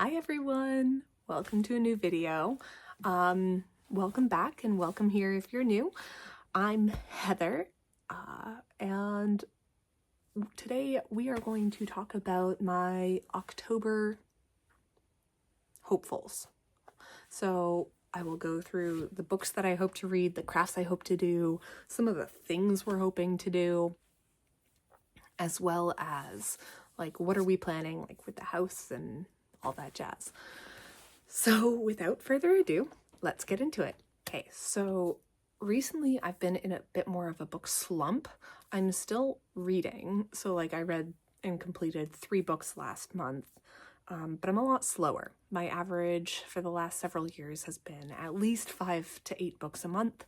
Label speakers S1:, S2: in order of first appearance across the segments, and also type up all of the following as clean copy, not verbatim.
S1: Hi everyone, welcome to a new video. Welcome back and welcome here if you're new. I'm Heather, and today we are going to talk about my October hopefuls. So I will go through the books that I hope to read, the crafts I hope to do, some of the things we're hoping to do, as well as like what are we planning like with the house and all that jazz. So without further ado, let's get into it. Okay, so recently I've been in a bit more of a book slump. I'm still reading, so like I read and completed 3 books last month, but I'm a lot slower. My average for the last several years has been at least 5 to 8 books a month,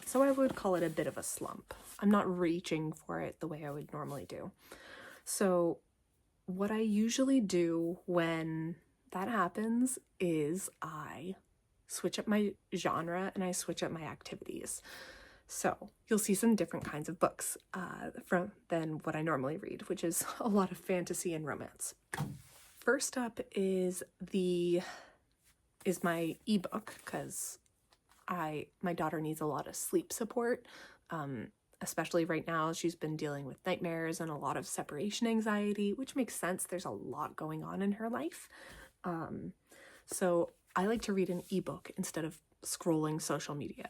S1: so I would call it a bit of a slump. I'm not reaching for it the way I would normally do. So what I usually do when that happens is I switch up my genre and I switch up my activities. So you'll see some different kinds of books than what I normally read, which is a lot of fantasy and romance. First up is my ebook, because my daughter needs a lot of sleep support. Especially right now, she's been dealing with nightmares and a lot of separation anxiety, which makes sense. There's a lot going on in her life. So I like to read an ebook instead of scrolling social media.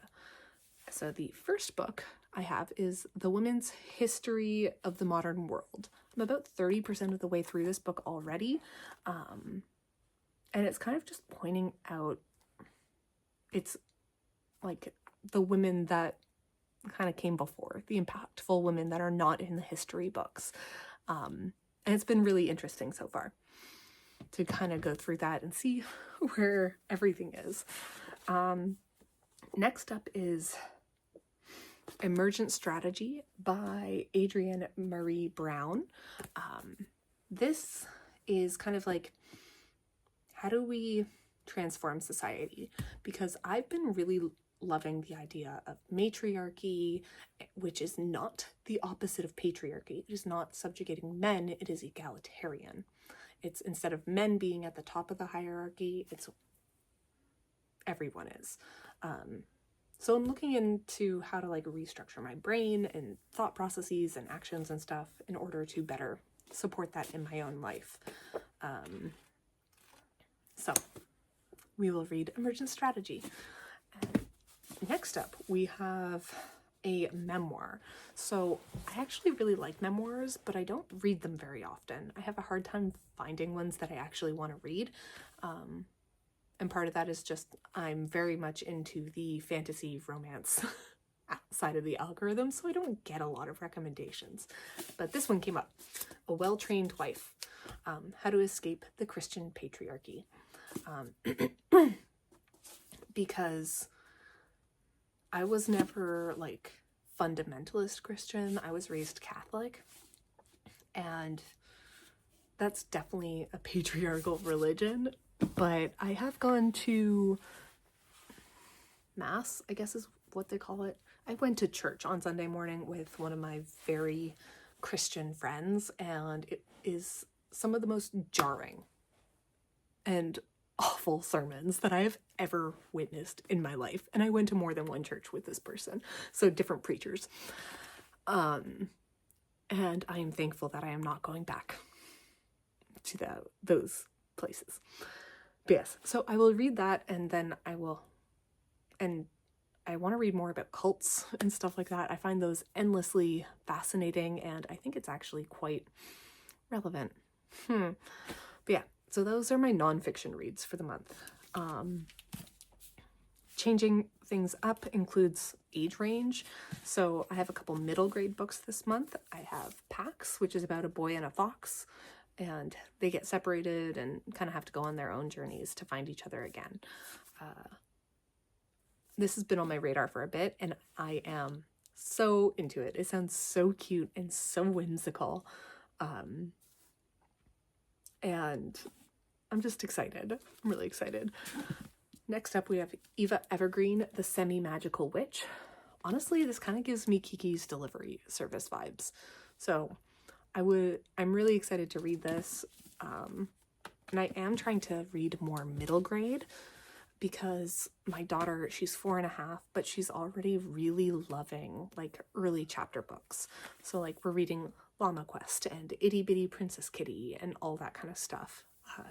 S1: So the first book I have is The Women's History of the Modern World. I'm about 30% of the way through this book already. And it's kind of just pointing out, it's like the women that kind of came before, the impactful women that are not in the history books. And it's been really interesting so far to kind of go through that and see where everything is. Next up is Emergent Strategy by Adrienne Marie Brown. This is kind of like, how do we transform society? Because I've been really loving the idea of matriarchy, which is not the opposite of patriarchy. It is not subjugating men, it is egalitarian. It's instead of men being at the top of the hierarchy, it's everyone is. So I'm looking into how to like restructure my brain and thought processes and actions and stuff in order to better support that in my own life. So we will read Emergent Strategy. Next up, we have a memoir. So I actually really like memoirs, but I don't read them very often. I have a hard time finding ones that I actually want to read. And part of that is just I'm very much into the fantasy romance side of the algorithm, so I don't get a lot of recommendations. But this one came up, A Well-Trained Wife, How to Escape the Christian Patriarchy. Because I was never like fundamentalist Christian. I was raised Catholic, and that's definitely a patriarchal religion, but I have gone to mass, I guess is what they call it. I went to church on Sunday morning with one of my very Christian friends, and it is some of the most jarring and awful sermons that I have ever witnessed in my life. And I went to more than one church with this person, so different preachers. And I am thankful that I am not going back to those places. But yes, so I will read that, and then I want to read more about cults and stuff like that. I find those endlessly fascinating, and I think it's actually quite relevant. But yeah, so those are my nonfiction reads for the month. Changing things up includes age range. So I have a couple middle grade books this month. I have Pax, which is about a boy and a fox, and they get separated and kind of have to go on their own journeys to find each other again. This has been on my radar for a bit, and I am so into it. It sounds so cute and so whimsical. And I'm just excited. I'm really excited. Next up, we have Eva Evergreen, The Semi-Magical Witch. Honestly, this kind of gives me Kiki's Delivery Service vibes. So I'm really excited to read this. And I am trying to read more middle grade because my daughter, she's 4.5, but she's already really loving like early chapter books. So like we're reading Llama Quest and Itty Bitty Princess Kitty and all that kind of stuff.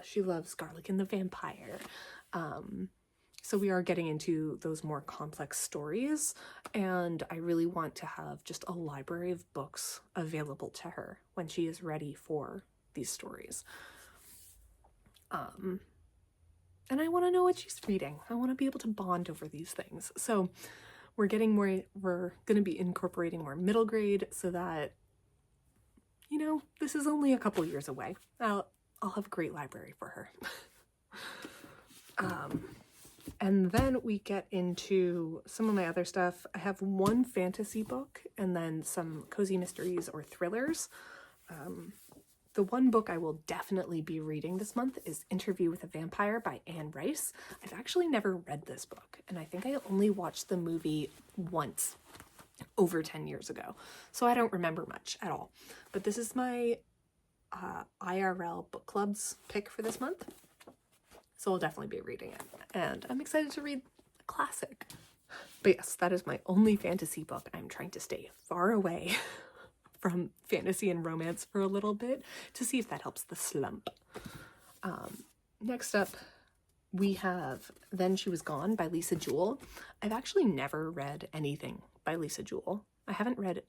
S1: She loves Garlic and the Vampire. So we are getting into those more complex stories, and I really want to have just a library of books available to her when she is ready for these stories. And I want to know what she's reading. I want to be able to bond over these things. So we're going to be incorporating more middle grade so that, you know, this is only a couple years away. I'll have a great library for her. And then we get into some of my other stuff. I have one fantasy book and then some cozy mysteries or thrillers. The one book I will definitely be reading this month is Interview with a Vampire by Anne Rice. I've actually never read this book, and I think I only watched the movie once over 10 years ago, so I don't remember much at all. But this is my IRL book club's pick for this month, so I'll definitely be reading it, and I'm excited to read a classic. But yes, that is my only fantasy book. I'm trying to stay far away from fantasy and romance for a little bit to see if that helps the slump. Next up, we have Then She Was Gone by Lisa Jewell. I've actually never read anything by Lisa Jewell. I haven't read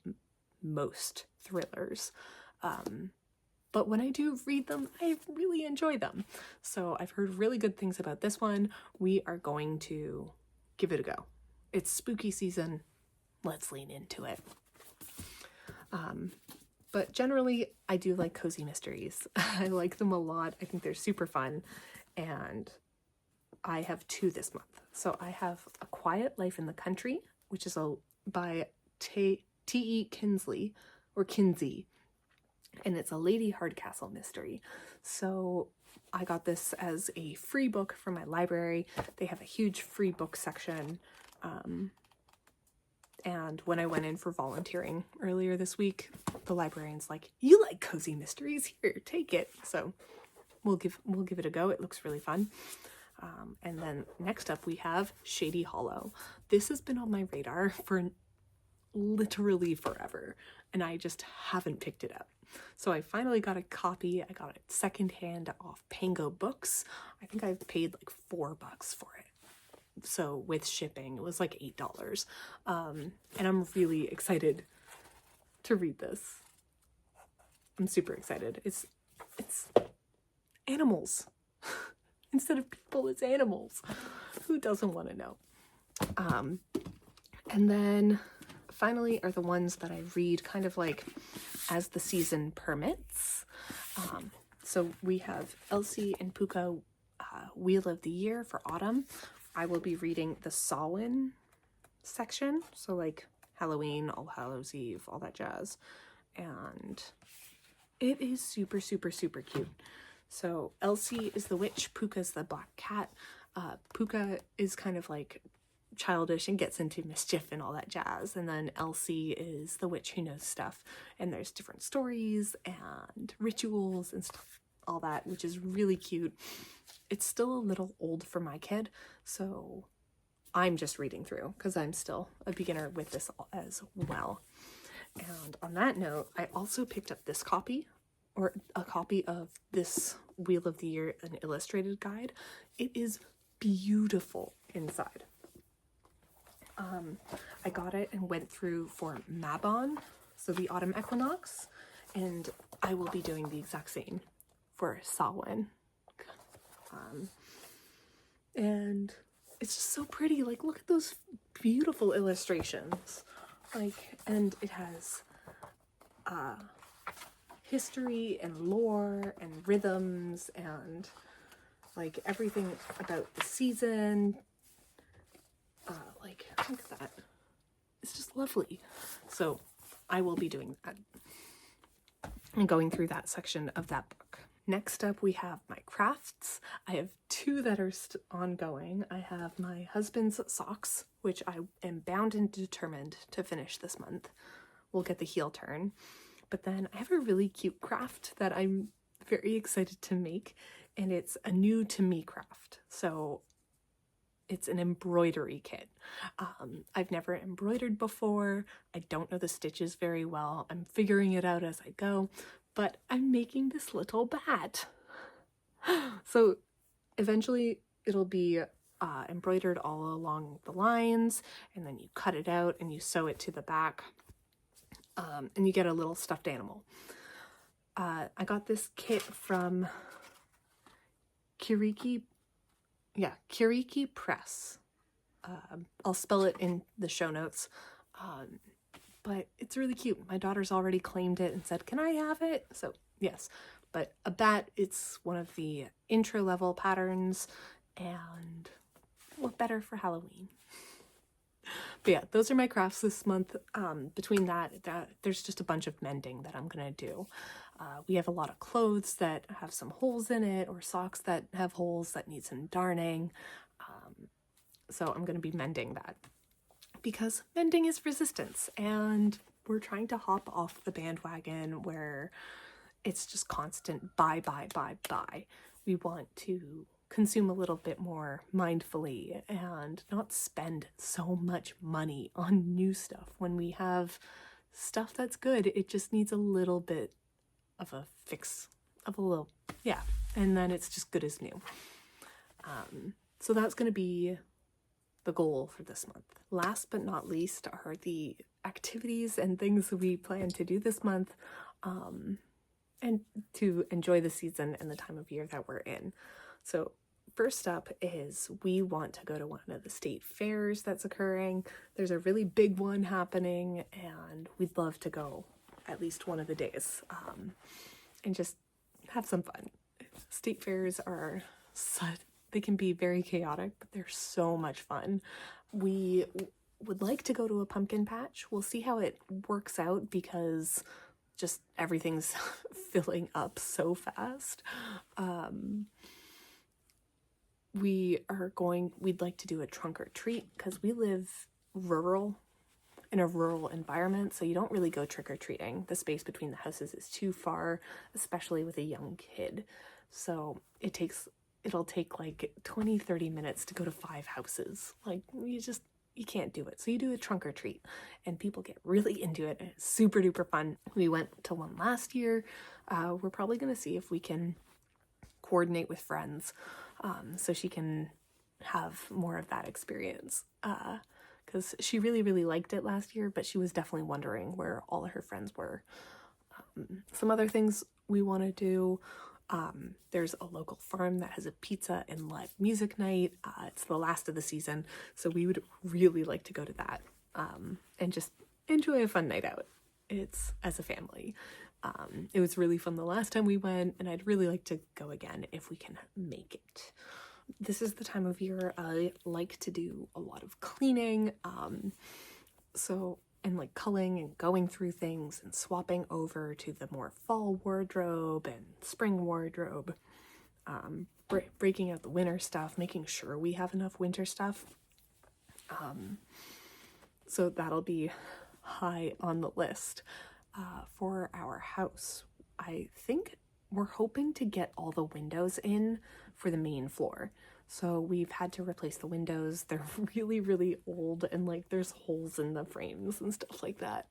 S1: most thrillers, but when I do read them, I really enjoy them. So I've heard really good things about this one. We are going to give it a go. It's spooky season. Let's lean into it. But generally, I do like cozy mysteries. I like them a lot. I think they're super fun. And I have 2 this month. So I have A Quiet Life in the Country, which is by T.E. Kinsey. And it's a Lady Hardcastle mystery. So I got this as a free book from my library. They have a huge free book section. And when I went in for volunteering earlier this week, the librarian's like, "You like cozy mysteries? Here, take it." So we'll give it a go. It looks really fun. And then next up we have Shady Hollow. This has been on my radar for literally forever, and I just haven't picked it up. So I finally got a copy. I got it secondhand off Pango Books. I think I paid like $4 for it. So with shipping, it was like $8. And I'm really excited to read this. I'm super excited. It's animals. Instead of people, it's animals. Who doesn't want to know? And then finally are the ones that I read kind of like as the season permits. So we have Elsie and Puka, Wheel of the Year for autumn. I will be reading the Samhain section, so like Halloween, All Hallows Eve, all that jazz. And it is super, super, super cute. So Elsie is the witch, Puka's the black cat. Puka is kind of like childish and gets into mischief and all that jazz. And then Elsie is the witch who knows stuff. And there's different stories and rituals and stuff, all that, which is really cute. It's still a little old for my kid, so I'm just reading through because I'm still a beginner with this as well. And on that note, I also picked up this copy, or a copy of this Wheel of the Year, an illustrated guide. It is beautiful inside. I got it and went through for Mabon, so the autumn equinox, and I will be doing the exact same for Samhain. And it's just so pretty. Like, look at those beautiful illustrations. Like, and it has history and lore and rhythms and like everything about the season. Like, look at that. It's just lovely. So I will be doing that and going through that section of that book. Next up, we have my crafts. I have 2 that are ongoing. I have my husband's socks, which I am bound and determined to finish this month. We'll get the heel turn. But then I have a really cute craft that I'm very excited to make. and it's a new to me craft. So it's an embroidery kit. I've never embroidered before. I don't know the stitches very well. I'm figuring it out as I go, but I'm making this little bat. So eventually it'll be embroidered all along the lines, and then you cut it out and you sew it to the back, and you get a little stuffed animal. I got this kit from Kiriki Press. I'll spell it in the show notes. But it's really cute. My daughter's already claimed it and said, "Can I have it?" So yes, but a bat, it's one of the intro level patterns, and what better for Halloween? But yeah, those are my crafts this month. Between that, there's just a bunch of mending that I'm gonna do. We have a lot of clothes that have some holes in it, or socks that have holes that need some darning. So I'm gonna be mending that, because mending is resistance, and we're trying to hop off the bandwagon where it's just constant buy. We want to consume a little bit more mindfully and not spend so much money on new stuff when we have stuff that's good. It just needs a little bit of a fix, and then it's just good as new. So that's going to be the goal for this month. Last but not least are the activities and things that we plan to do this month, and to enjoy the season and the time of year that we're in. So first up is we want to go to one of the state fairs that's occurring. There's a really big one happening, and we'd love to go at least one of the days, and just have some fun. State fairs are they can be very chaotic, but they're so much fun. We would like to go to a pumpkin patch. We'll see how it works out, because just everything's filling up so fast. We'd like to do a trunk or treat, because we live in a rural environment, so you don't really go trick-or-treating. The space between the houses is too far, especially with a young kid. So it'll take like 20-30 minutes to go to 5 houses. Like, you can't do it. So you do a trunk or treat, and people get really into it, and it's super duper fun. We went to one last year. We're probably going to see if we can coordinate with friends, so she can have more of that experience, because she really, really liked it last year, but she was definitely wondering where all of her friends were. Some other things we want to do. There's a local farm that has a pizza and live music night. It's the last of the season, so we would really like to go to that, and just enjoy a fun night out. It's as a family. It was really fun the last time we went, and I'd really like to go again if we can make it. This is the time of year I like to do a lot of cleaning, and like culling and going through things and swapping over to the more fall wardrobe and spring wardrobe, breaking out the winter stuff, making sure we have enough winter stuff. So that'll be high on the list. For our house, I think we're hoping to get all the windows in for the main floor. So we've had to replace the windows. They're really, really old, and like there's holes in the frames and stuff like that.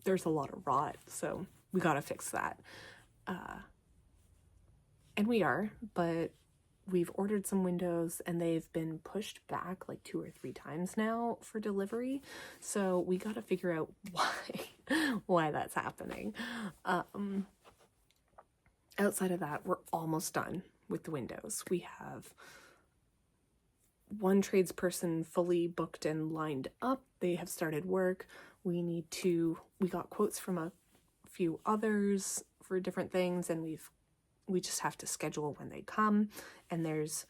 S1: There's a lot of rot, so we gotta fix that. And but we've ordered some windows, and they've been pushed back like 2 or 3 times now for delivery. So we gotta figure out why that's happening. Outside of that, we're almost done with the windows. We have one tradesperson fully booked and lined up. They have started work. We got quotes from a few others for different things, and we just have to schedule when they come. And there's,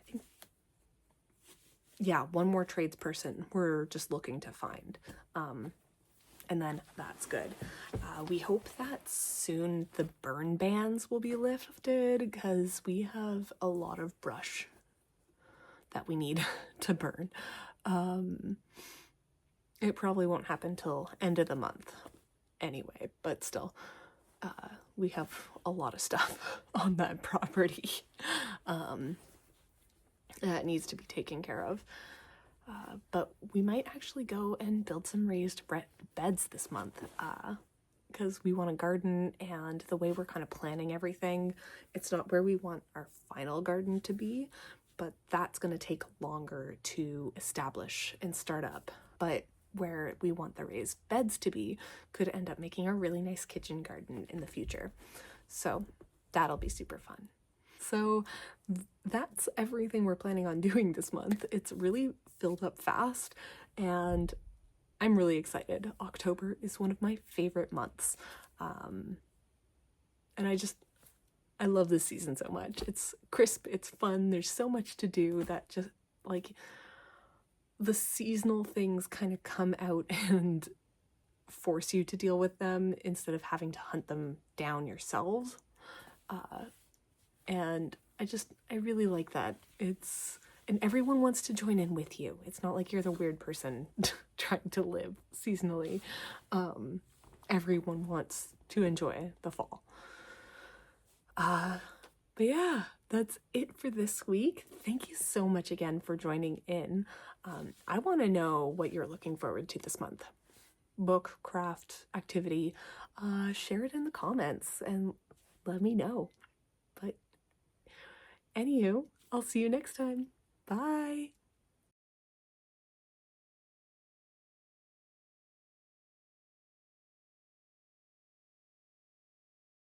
S1: I think, one more tradesperson we're just looking to find. And then that's good. We hope that soon the burn bans will be lifted, because we have a lot of brush that we need to burn. It probably won't happen till end of the month anyway, but still. We have a lot of stuff on that property that needs to be taken care of. But we might actually go and build some raised beds this month, because we want a garden, and the way we're kind of planning everything, it's not where we want our final garden to be, but that's going to take longer to establish and start up. But where we want the raised beds to be could end up making a really nice kitchen garden in the future. So that'll be super fun. So that's everything we're planning on doing this month. It's really filled up fast, and I'm really excited. October is one of my favorite months. And I love this season so much. It's crisp, it's fun, there's so much to do that just like the seasonal things kind of come out and force you to deal with them instead of having to hunt them down yourselves. And I really like that. And everyone wants to join in with you. It's not like you're the weird person trying to live seasonally. Everyone wants to enjoy the fall. But yeah, that's it for this week. Thank you so much again for joining in. I want to know what you're looking forward to this month. Book, craft, activity. Share it in the comments and let me know. But anywho, I'll see you next time. Bye.